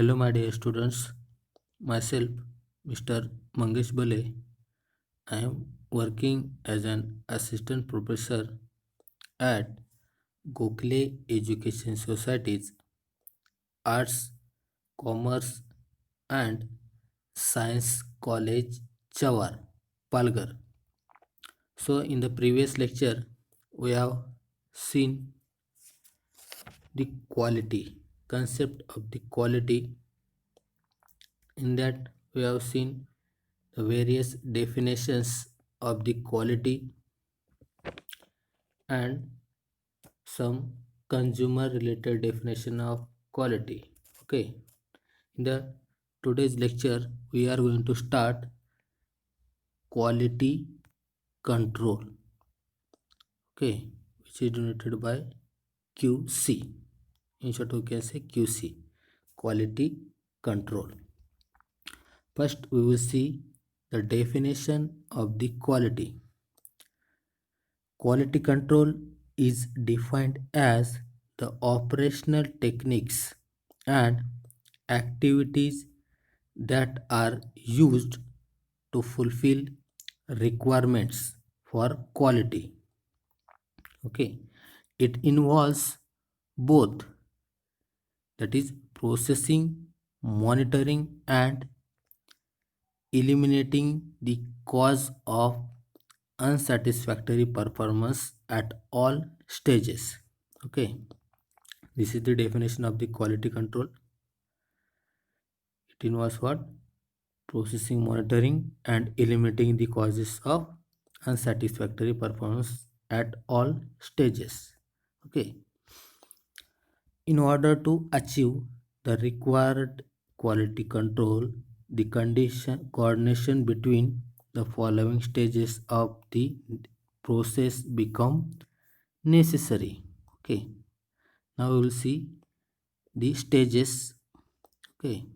Hello, my dear students. Myself, Mr. Mangesh Bale. I am working as an assistant professor at Gokhale Education Society's Arts, Commerce, and Science College, Chawar, Palghar. So, in the previous lecture, we have seen the quality concept of the quality. In that, we have seen the various definitions of the quality and some consumer related definition of quality. Okay, in the today's lecture we are going to start quality control. Okay, which is denoted by QC. In short, we can say QC, quality control. First we will see the definition of the quality. Quality control is defined as the operational techniques and activities that are used to fulfill requirements for quality. Okay, it involves both, that is, processing, monitoring, and eliminating the cause of unsatisfactory performance at all stages. Okay, this is the definition of the quality control. It involves what? Processing, monitoring, and eliminating the causes of unsatisfactory performance at all stages. Okay, in order to achieve the required quality control, the condition coordination between the following stages of the process become necessary. Okay, now we will see the stages. Okay,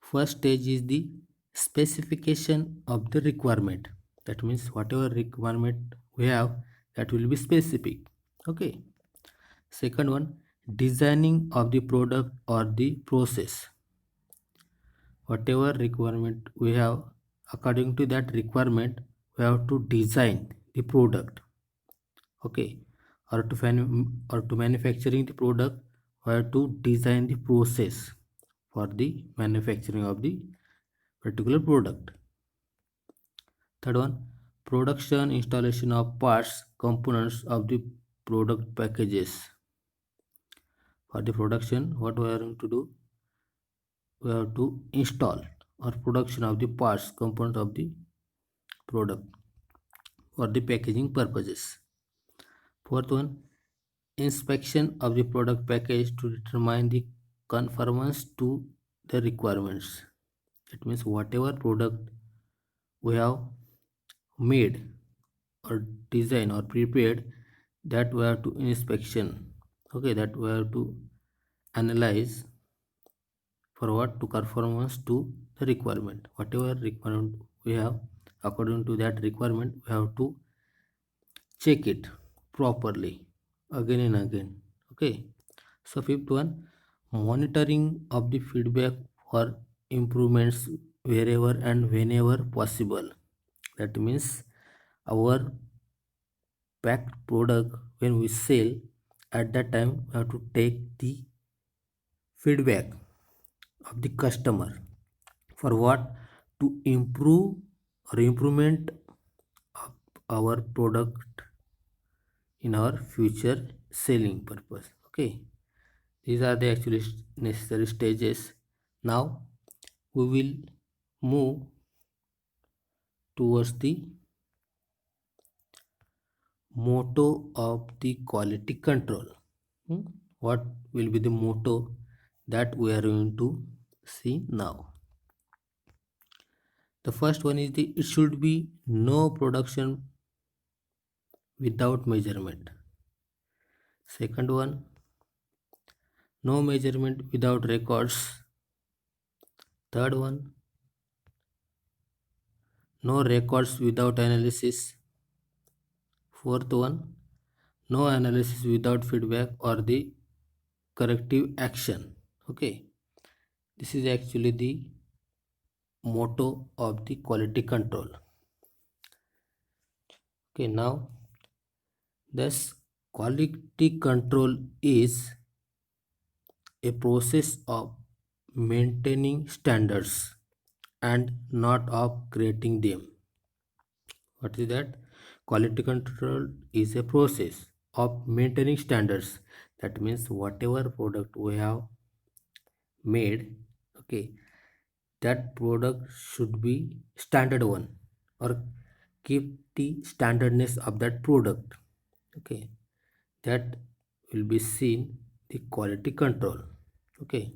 first stage is the specification of the requirement. That means whatever requirement we have, that will be specific. Okay, second one, designing of the product or the process. Whatever requirement we have, according to that requirement we have to design the product. Okay, or to manufacturing the product, we have to design the process for the manufacturing of the particular product. Third one, production installation of parts components of the product packages. For the production, what we are going to do, we have to install or production of the parts component of the product for the packaging purposes. Fourth one, inspection of the product package to determine the conformance to the requirements. It means whatever product we have made or designed or prepared, that we have to inspection. Okay, that we have to analyze for what? To conformance to the requirement. Whatever requirement we have, according to that requirement we have to check it properly again and again. Okay, so fifth one, monitoring of the feedback for improvements wherever and whenever possible. That means our packed product, when we sell, at that time we have to take the feedback of the customer for what? To improve or improvement of our product in our future selling purpose. Okay, these are the actually necessary stages. Now we will move towards the motto of the quality control. Hmm? What will be the motto that we are going to see now? The first one is the it should be no production without measurement. Second one, no measurement without records. Third one, no records without analysis. Fourth one, no analysis without feedback or the corrective action. Okay, This is actually the motto of the quality control. Okay, now thus quality control is a process of maintaining standards and not of creating them. What is that? Quality control is a process of maintaining standards. That means whatever product we have made, okay, that product should be standard one or keep the standardness of that product. Okay, that will be seen the quality control. Okay,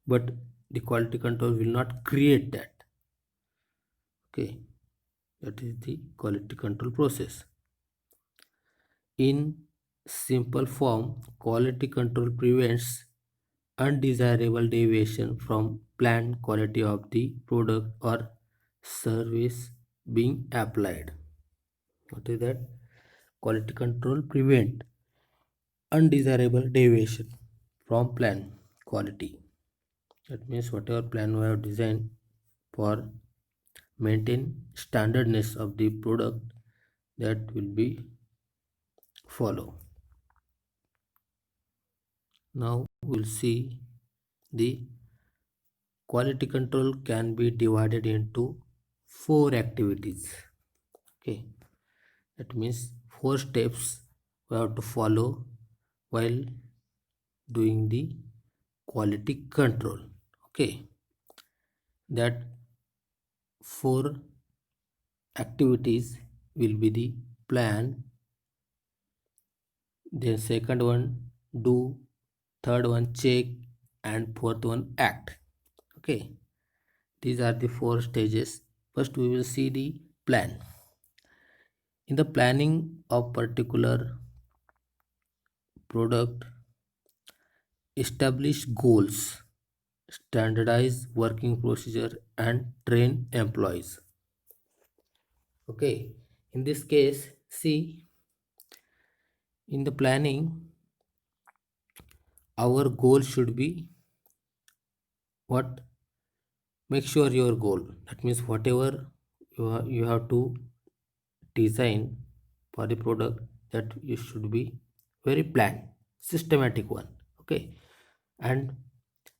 but the quality control will not create that. Okay, that is the quality control process. In simple form, quality control prevents undesirable deviation from planned quality of the product or service being applied. What is that? Quality control prevent undesirable deviation from plan quality. That means whatever plan we have designed for maintain standardness of the product, that will be follow. Now we'll see the quality control can be divided into four activities. Okay, that means four steps we have to follow while doing the quality control. Okay, that four activities will be the plan, then second one do, third one check, and fourth one act. Okay, these are the four stages. First we will see the plan. In the planning of particular product, establish goals, standardize working procedure, and train employees. Okay, in this case, see, in the planning, our goal should be what? Make sure your goal. That means whatever you have to design for the product, that you should be very planned, systematic one. Okay, and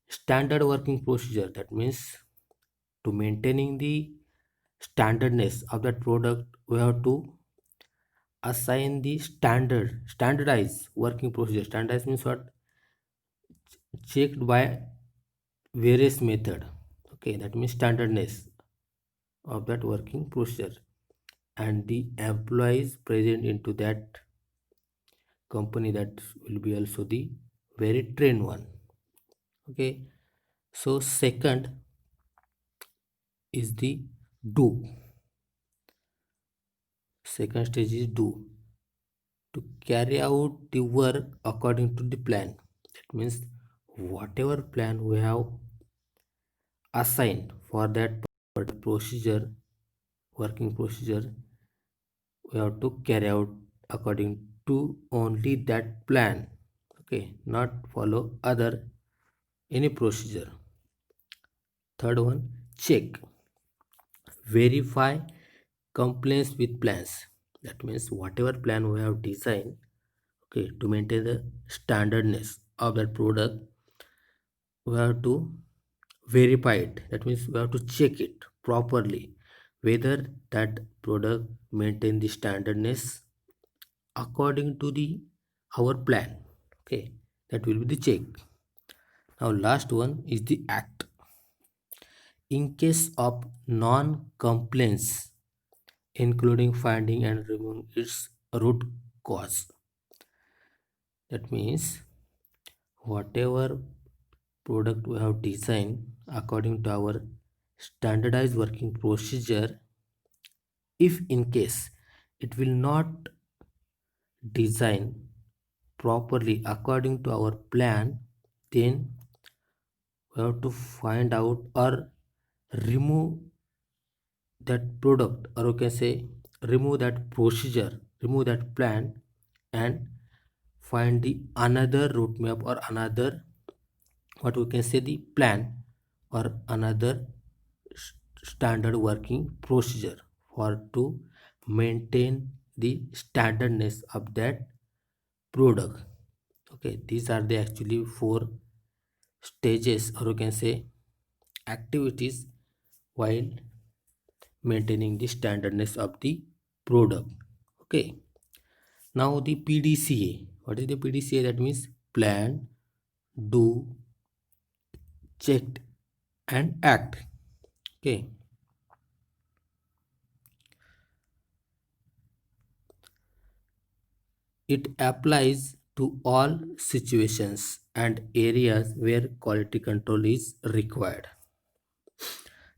standard working procedure. That means to maintaining the standardness of that product, we have to assign the standardized working procedure. Standardized means what? Checked by various method. Okay, that means standardness of that working procedure, and the employees present into that company, that will be also the very trained one. Okay, so second is the do. Second stage is do, to carry out the work according to the plan. That means whatever plan we have assigned for that procedure, working procedure, we have to carry out according to only that plan. Okay, not follow other any procedure. Third one, check, verify compliance with plans. That means whatever plan we have designed, okay, to maintain the standardness of that product, we have to verify it. That means we have to check it properly whether that product maintain the standardness according to the our plan. Okay, that will be the check. Now last one is the act. In case of non compliance, including finding and removing its root cause. That means whatever product we have designed according to our standardized working procedure, if in case it will not design properly according to our plan, then we have to find out or remove that product, or you can say remove that procedure, remove that plan, and find the another roadmap or another what we can say, the plan or another standard working procedure for to maintain the standardness of that product. Okay, these are the actually four stages, or you can say activities, while maintaining the standardness of the product. Okay, now the PDCA. What is the PDCA? That means plan, do, checked, and act. Okay, it applies to all situations and areas where quality control is required.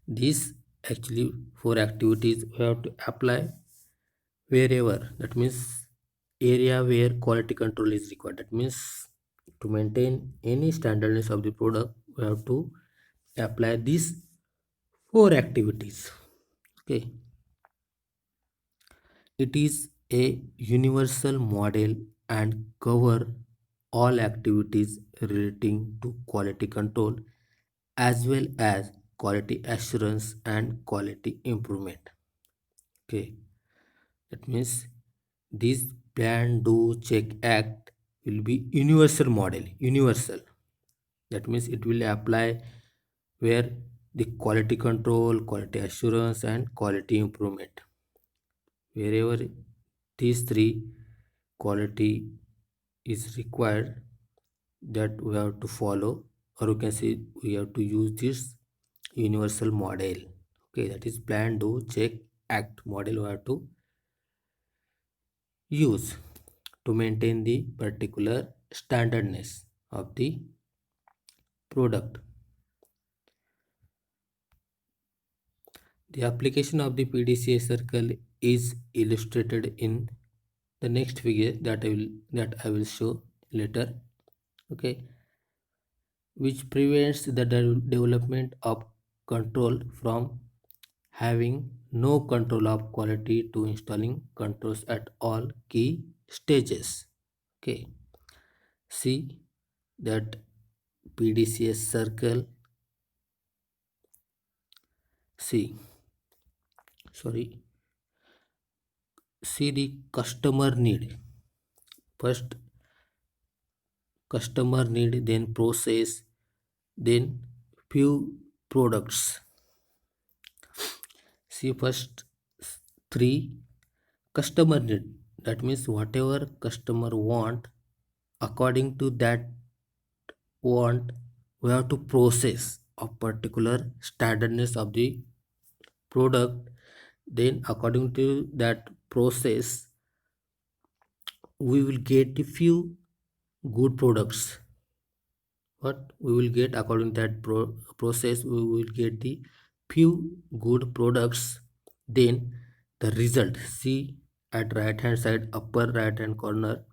These actually four activities we have to apply wherever, that means area where quality control is required. That means to maintain any standardness of the product, we have to apply these four activities. Okay, it is a universal model and cover all activities relating to quality control as well as quality assurance and quality improvement. Okay, that means this plan, do, check, act will be universal model. Universal. That means it will apply where the quality control, quality assurance, and quality improvement. Wherever these three quality is required, that we have to follow, or you can say we have to use this universal model. Okay, that is plan, do, check, act model we have to use to maintain the particular standardness of the product. The application of the PDCA circle is illustrated in the next figure that I will show later. Okay, which prevents the development of control from having no control of quality to installing controls at all key stages. Okay, see that PDCA circle. See, sorry, see the customer need. First, customer need, then process, then few products. See, first three, customer need. That means whatever customer want, according to that want, we have to process a particular standardness of the product. Then according to that process, we will get a few good products. What we will get according to that process, we will get the few good products. Then the result, see at right hand side upper right hand corner,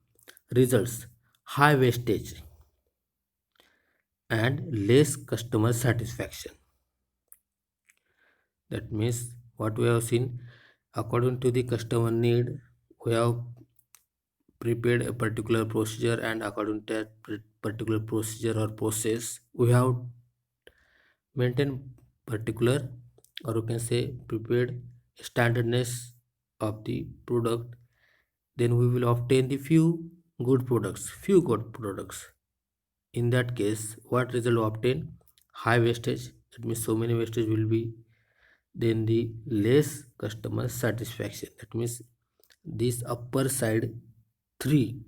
results, high wastage and less customer satisfaction. That means what we have seen, according to the customer need, we have prepared a particular procedure, and according to that particular procedure or process, we have maintain particular, or you can say prepared standardness of the product. Then we will obtain the few good products. In that case, what result we obtain? High wastage. That means so many wastage will be. Then the less customer satisfaction. That means this upper side three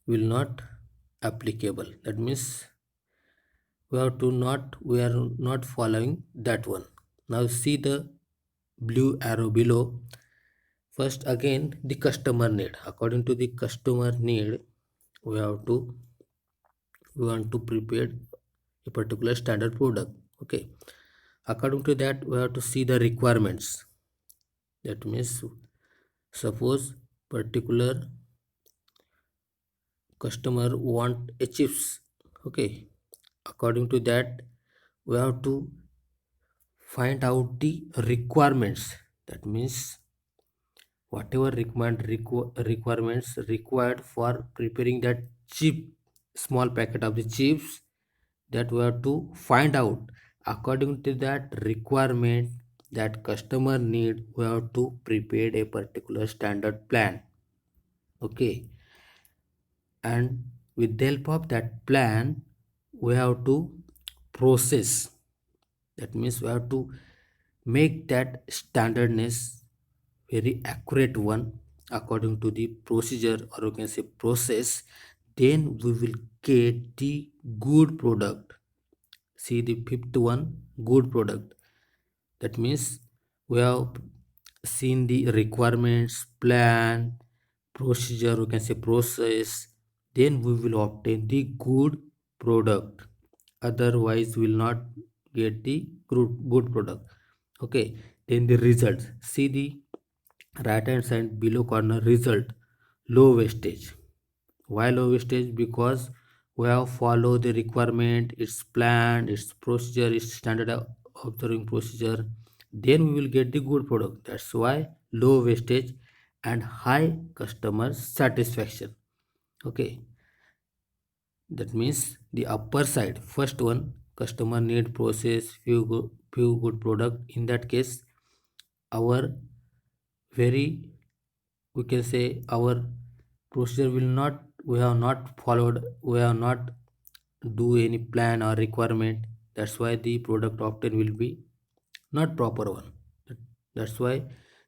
will not applicable. That means we are not following that one. Now see the blue arrow below. First, again, the customer need. According to the customer need, we want to prepare a particular standard product. Okay, according to that, we have to see the requirements. That means suppose particular customer want a chips. Okay, according to that, we have to find out the requirements. That means whatever requirements required for preparing that chip, small packet of the chips, that we have to find out according to that requirement that customer need, we have to prepare a particular standard plan. Okay, and with the help of that plan we have to process, that means we have to make that standardness very accurate one according to the procedure, or you can say process, then we will get the good product. See the fifth one, good product. That means we have seen the requirements, plan, procedure, we can say process, then we will obtain the good product. Otherwise, we will not get the good product. Okay, then the results. See the right hand side below corner result, low wastage. Why low wastage? Because we have followed the requirement, its plan, its procedure, its standard observing procedure, then we will get the good product. That's why low wastage and high customer satisfaction. Okay, that means the upper side, first one, customer need process few good product. In that case, our very, we can say our procedure will not, we have not followed, we have not do any plan or requirement. That's why the product often will be not proper one. That's why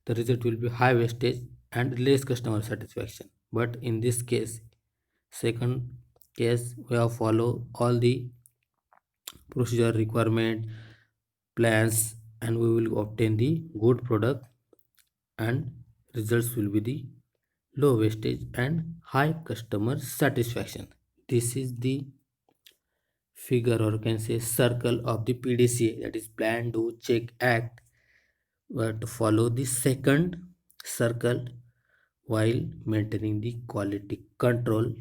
the result will be high wastage and less customer satisfaction. But in this case, second case, we have follow all the procedure requirement plans, and we will obtain the good product, and results will be the low wastage and high customer satisfaction. This is the figure, or you can say circle of the PDCA, that is plan, do, check, act. We have to follow the second circle while maintaining the quality control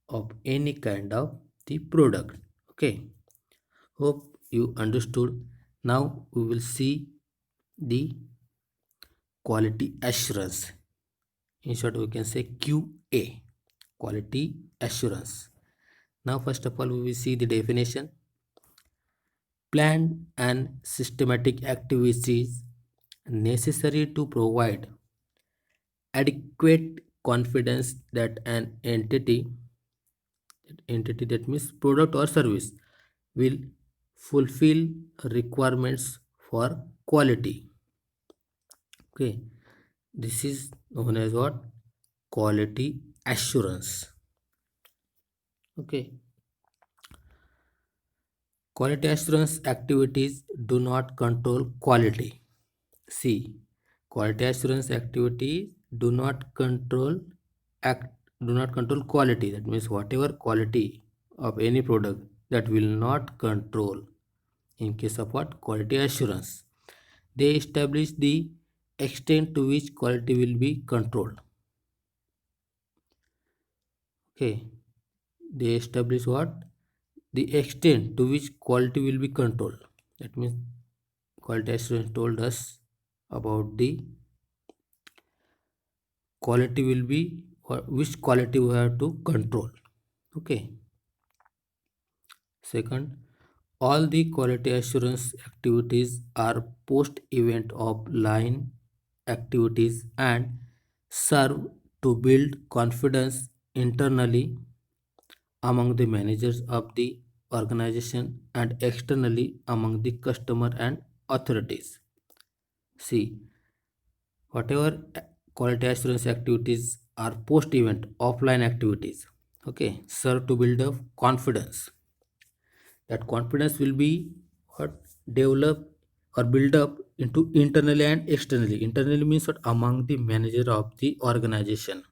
of any kind of the product. Okay, hope you understood. Now we will see the quality assurance. In short, we can say QA, quality assurance. Now, first of all, we will see the definition. Planned and systematic activities necessary to provide adequate confidence that an entity, that means product or service, will fulfill requirements for quality. Okay, this is known as what? Quality assurance. Okay, quality assurance activities do not control quality. See, quality assurance activities do not control act do not control quality. That means whatever quality of any product, that will not control. In case of what? Quality assurance, they establish the extent to which quality will be controlled. Okay, they establish what? The extent to which quality will be controlled. That means quality assurance told us about the quality will be, or which quality we have to control. Okay, second, all the quality assurance activities are post event of line activities and serve to build confidence internally among the managers of the organization and externally among the customer and authorities. See, whatever quality assurance activities are post event offline activities, okay, serve to build up confidence. That confidence will be what? Develop or build up into internally and externally. Internally means what? Among the manager of the organization.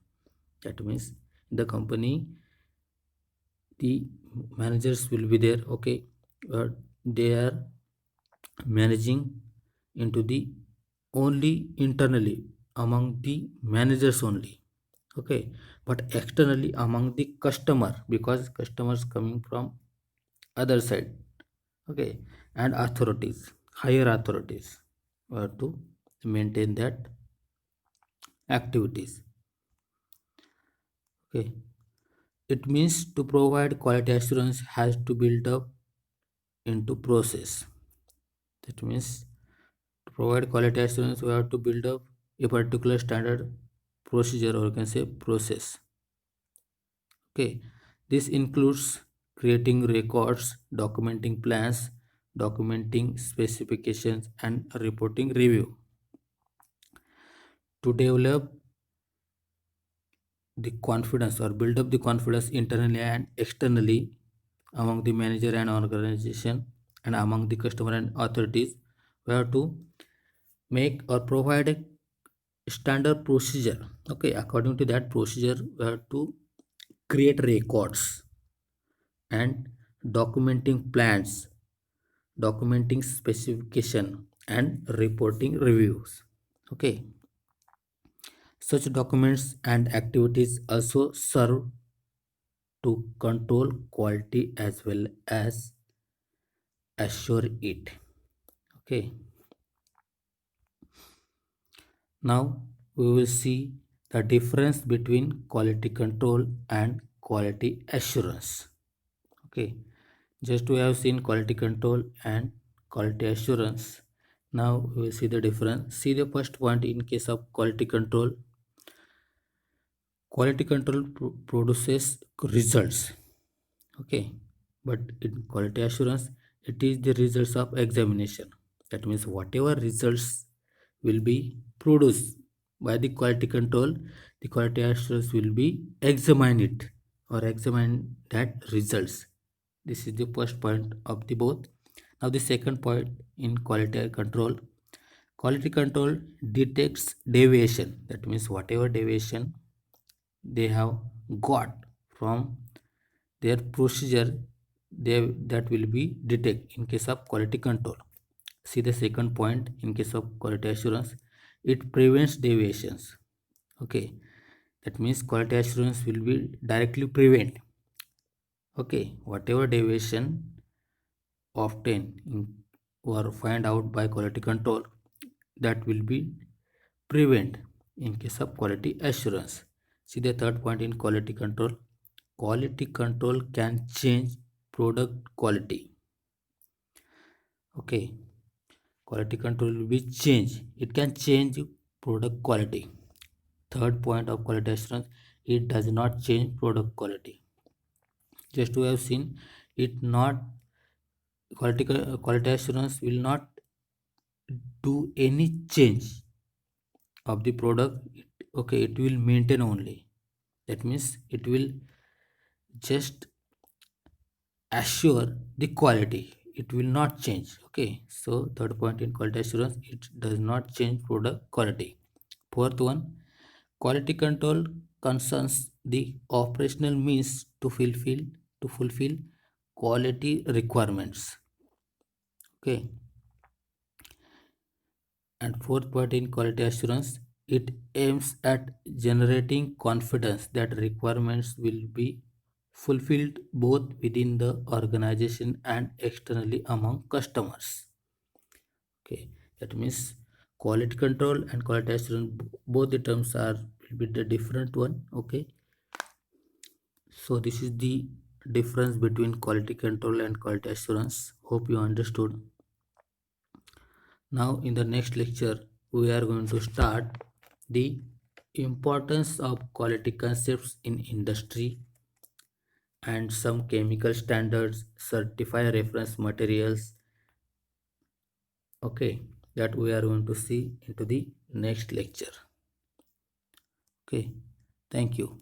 That means in the company the managers will be there. Okay, they are managing into the only internally among the managers only. Okay, but externally among the customer, because customers coming from other side. Okay, and authorities, higher authorities, to maintain that activities. Okay, it means to provide quality assurance has to build up into process. That means to provide quality assurance we have to build up a particular standard procedure, or you can say process. Okay, this includes creating records, documenting plans, documenting specifications, and reporting review. To develop the confidence or build up the confidence internally and externally among the manager and organization and among the customer and authorities, we have to make or provide a standard procedure. Okay, according to that procedure we have to create records and documenting plans, documenting specification, and reporting reviews. Okay, such documents and activities also serve to control quality as well as assure it. Okay, now we will see the difference between quality control and quality assurance. Okay, just we have seen quality control and quality assurance. Now we will see the difference. See the first point. In case of quality control, quality control produces results. Okay, but in quality assurance it is the results of examination. That means whatever results will be produced by the quality control, the quality assurance will be examine it or examine that results. This is the first point of the both. Now the second point. In quality control, quality control detects deviation. That means whatever deviation they have got from their procedure, they that will be detect in case of quality control. See the second point. In case of quality assurance, it prevents deviations. Okay, that means quality assurance will be directly prevent. Okay, whatever deviation obtained or find out by quality control, that will be prevent in case of quality assurance. See the third point. In quality control, quality control can change product quality. Okay, quality control will be change. It can change product quality. Third point of quality assurance, it does not change product quality. Just we have seen it not quality assurance will not do any change of the product. Okay, it will maintain only. That means it will just assure the quality, it will not change. Okay, so third point. In quality assurance, it does not change product quality. Fourth one, quality control concerns the operational means to fulfill quality requirements. Okay, and fourth point. In quality assurance, it aims at generating confidence that requirements will be fulfilled both within the organization and externally among customers. Okay, that means quality control and quality assurance, both the terms are will be the different one. Okay, so this is the difference between quality control and quality assurance. Hope you understood. Now, in the next lecture, we are going to start the importance of quality concepts in industry and some chemical standards, certify reference materials. Okay, that we are going to see into the next lecture. Okay, thank you.